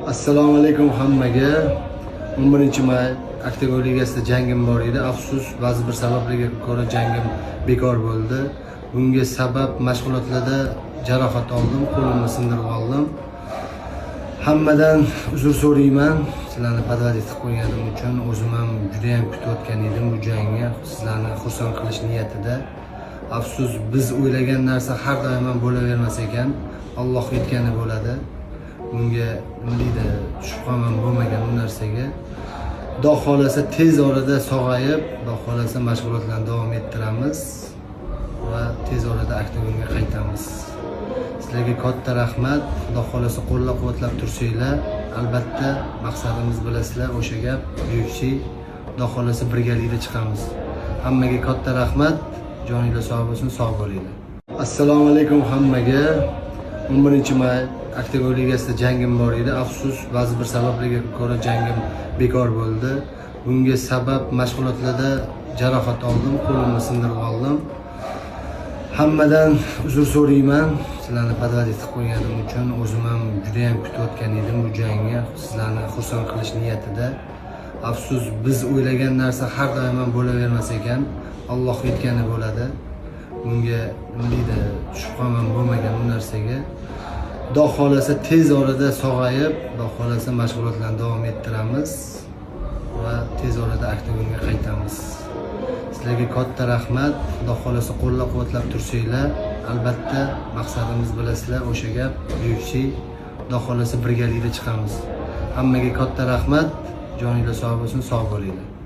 Assalomu alaykum hammaga. 11-may Oktyabr ligasida jangim bor edi. Afsus, ba'zi bir sabablarga ko'ra jangim bekor bo'ldi. Bunga sabab mashg'ulotlarda jarohat oldim, qo'limni sindirib oldim. Hammadan uzr so'rayman. Sizlarni podvadit qilib qo'yganim uchun o'zim ham juda ham kutayotgan edim bu jangni. Sizlarni xursand qilish niyatida. Afsus, biz o'ylagan narsa har doim ham bo'lavermas ekan. Alloh aytgani bo'ladi. Bunga nima deydi, shubham ham bo'lmagan bu narsaga. Xudo xolasa tez orada sog'ayib, Xudo xolasa mashg'ulotlarni davom ettiramiz va tez orada Oktagonga qaytamiz. Sizlarga katta rahmat. Xudo xolasa qo'llab-quvvatlab tursanglar, albatta maqsadimiz bilasizlar, o'sha gap UFC. Xudo xolasa birgalikda chiqamiz. Hammaga katta rahmat. Joninglar sog' bo'lsin, sog' bo'linglar. Assalomu alaykum hammaga. 11-may Oktyabr ligasida jangim bor edi. Afsus, ba'zi bir sabablarga ko'ra jangim bekor bo'ldi. Bunga sabab mashg'ulotlarda jarohat oldim, qo'limni sindirib oldim. Hammadan uzr so'rayman. Sizlarni podvadit qilib qo'yganim uchun o'zim ham juda ham kutayotgan edim bu jangni. Sizlarni xursand qilish niyatida. Afsus, biz o'ylagan narsa har doim ham bo'lavermas ekan. Alloh aytgani bo'ladi. Bunga nima deydi, shubham ham bo'lmagan bu narsaga. Xudo xolasa tez orada sog'ayib, Xudo xolasa mashg'ulotlarni davom ettiramiz va tez orada Oktagonga qaytamiz. Sizlarga katta rahmat. Xudo xolasa qo'llab-quvvatlab tursanglar, albatta maqsadimiz bilasizlar, o'sha gap UFC. Xudo xolasa birgalikda chiqamiz. Hammaga katta rahmat. Joninglar sog' bo'lsin, sog' bo'linglar.